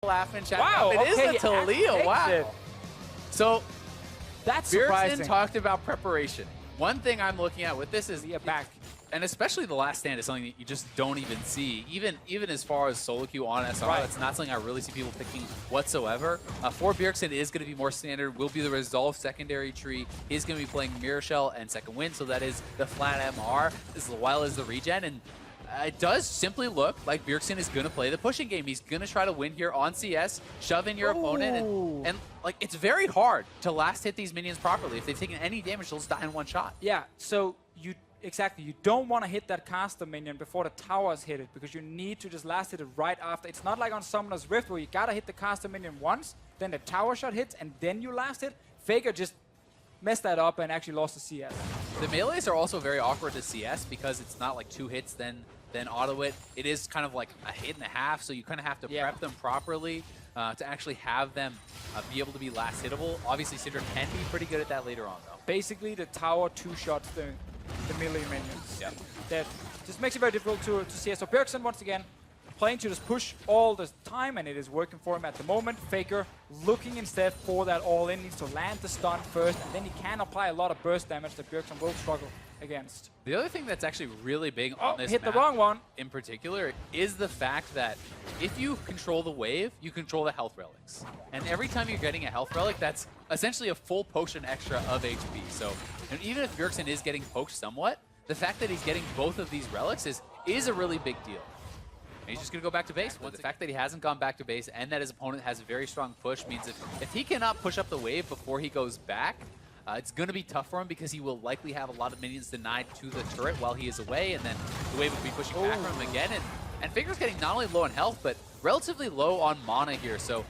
laughing, chat. Wow, It is okay, a Talia. Wow. it. So That's Bjersen surprising. talked about preparation. One thing I'm looking at with this is back. and especially the last stand is something that you just don't even see. Even as far as solo queue on SR, that's not something I really see people picking whatsoever. For Bjersen, it is going to be more standard, will be the Resolve secondary tree. He's going to be playing Mirror Shell and Second Wind, so that is the flat MR as well as the regen. And it does simply look like Bjersen is going to play the pushing game. He's going to try to win here on CS, shove in your opponent, and like it's very hard to last hit these minions properly. If they've taken any damage, they'll just die in one shot. Yeah, so you don't want to hit that caster minion before the towers hit it, because you need to just last hit it right after. It's not like on Summoner's Rift where you gotta hit the caster minion once, then the tower shot hits, and then you last hit. Faker just messed that up and actually lost the CS. The melees are also very awkward to CS because it's not like 2 hits then auto it. It is kind of like a hit and a half, so you kind of have to prep them properly to actually have them be able to be last hittable. Obviously, Sidra can be pretty good at that later on, though. Basically, the tower 2-shots the melee minions. Yeah. That just makes it very difficult to CS. So Bjersen, once again, playing to just push all the time, and it is working for him at the moment. Faker looking instead for that all-in, needs to land the stun first, and then he can apply a lot of burst damage that Bjersen will struggle against. The other thing that's actually really big on this hit map the wrong one. in particular is the fact that if you control the wave, you control the health relics. And every time you're getting a health relic, that's essentially a full potion extra of HP. So and even if Bjersen is getting poked somewhat, the fact that he's getting both of these relics is a really big deal. And he's just going to go back to base. The fact that he hasn't gone back to base and that his opponent has a very strong push means if he cannot push up the wave before he goes back, it's going to be tough for him because he will likely have a lot of minions denied to the turret while he is away, and then the wave will be pushing back for him again. And Faker's getting not only low on health, but relatively low on mana here. So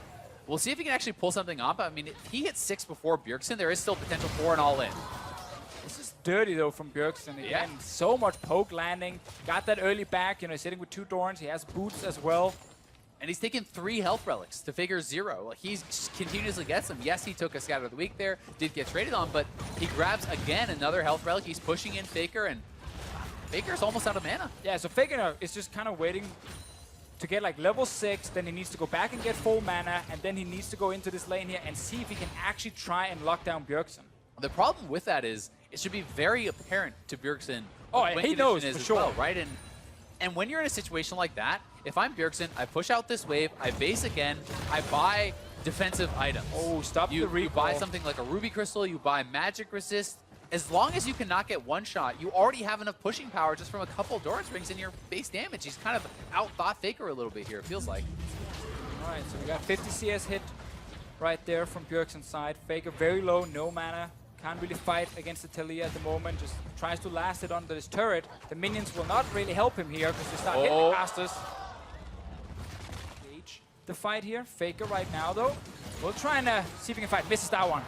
we'll see if he can actually pull something off. I mean, if he hits 6 before Bjersen, there is still potential for an all-in. This is dirty, though, from Bjersen. Again, so much poke landing. Got that early back. You know, he's sitting with 2 Dorns. He has boots as well. And he's taken 3 health relics to Faker's 0. Like, he continuously gets them. Yes, he took a Scatter of the Week there, did get traded on, but he grabs, again, another health relic. He's pushing in Faker, and Faker's almost out of mana. Yeah, so Faker is just kind of waiting to get like level 6, then he needs to go back and get full mana, and then he needs to go into this lane here and see if he can actually try and lock down Bjersen. The problem with that is it should be very apparent to Bjersen. Oh, he knows for sure, well, right? And when you're in a situation like that, if I'm Bjersen, I push out this wave, I base again, I buy defensive items. Oh, stop the recall. You buy something like a Ruby Crystal, you buy Magic Resist. As long as you cannot get one shot, you already have enough pushing power just from a couple Doran Springs in your base damage. He's kind of outthought Faker a little bit here, it feels like. All right, so we got 50 CS hit right there from Bjersen's side. Faker very low, no mana. Can't really fight against the Talia at the moment. Just tries to last it under this turret. The minions will not really help him here because they start hitting the casters. Gauge the fight here. Faker right now, though. We'll try and see if he can fight. Misses that one.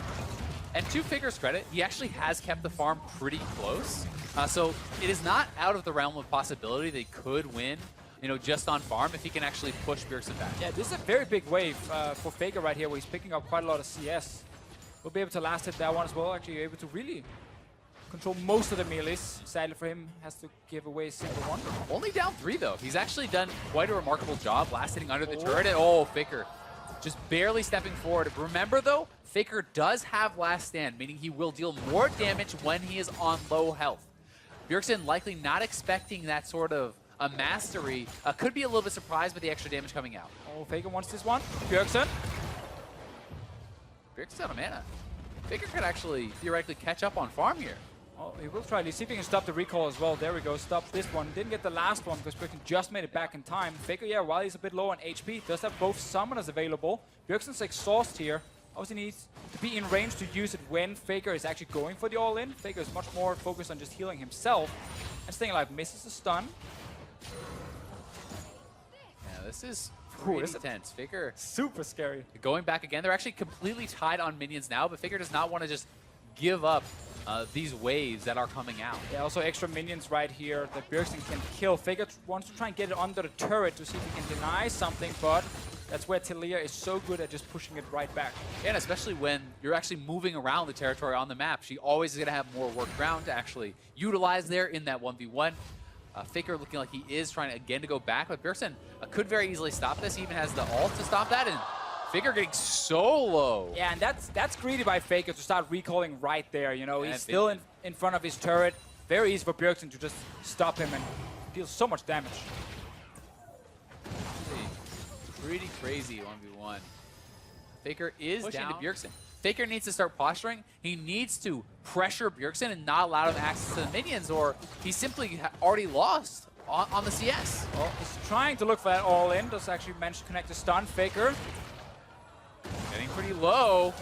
And to Faker's credit, he actually has kept the farm pretty close. So it is not out of the realm of possibility they could win, you know, just on farm if he can actually push Bjersen back. Yeah, this is a very big wave for Faker right here, where he's picking up quite a lot of CS. We'll be able to last hit that one as well. Actually, able to really control most of the melees. Sadly for him, has to give away a single one. Only down 3, though. He's actually done quite a remarkable job last hitting under the turret. And, Faker just barely stepping forward. Remember, though, Faker does have last stand, meaning he will deal more damage when he is on low health. Bjersen likely not expecting that sort of a mastery. Could be a little bit surprised by the extra damage coming out. Oh, Faker wants this one. Bjersen out of mana. Faker could actually theoretically catch up on farm here. Oh, he will try. Let's see if he can stop the recall as well. There we go. Stop this one. Didn't get the last one because Bjersen just made it back in time. Faker, yeah, while he's a bit low on HP, does have both summoners available. Bjersen's exhaust here. Obviously needs to be in range to use it when Faker is actually going for the all-in. Faker is much more focused on just healing himself and staying alive. Misses the stun. Yeah, this is pretty intense. Faker super scary. Going back again. They're actually completely tied on minions now, but Faker does not want to just give up these waves that are coming out. Yeah, also extra minions right here that Bjersen can kill. Faker wants to try and get it under the turret to see if he can deny something, but that's where Talia is so good at just pushing it right back. Yeah, and especially when you're actually moving around the territory on the map, she always is going to have more work ground to actually utilize there in that 1v1. Faker looking like he is trying again to go back, but Bjersen could very easily stop this. He even has the ult to stop that, and Faker getting so low. Yeah, and that's greedy by Faker to start recalling right there. You know, Yeah, he's still in front of his turret. Very easy for Bjersen to just stop him and deal so much damage. Pretty crazy 1v1. Faker is pushing down to Bjersen. Faker needs to start posturing. He needs to pressure Bjersen and not allow him access to the minions, or he simply already lost on the CS. Well, he's trying to look for that all-in. Does actually manage to connect the stun. Faker getting pretty low.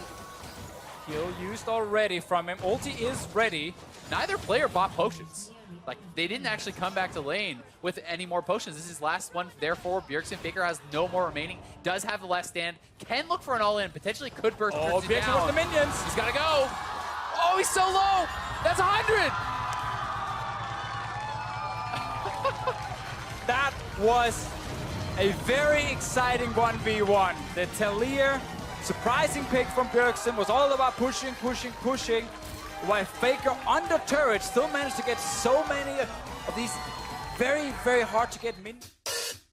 Kill used already from him. Ulti is ready. Neither player bought potions. Like, they didn't actually come back to lane with any more potions. This is his last one there for Bjersen. Faker has no more remaining. Does have the last stand. Can look for an all-in. Potentially could burst Bjersen Bjersen down. with the minions. He's got to go. Oh, he's so low. That's 100. That was a very exciting 1v1. The Talir surprising pick from Bjersen was all about pushing, pushing, pushing. While Faker under turret still managed to get so many of these very, very hard to get minions.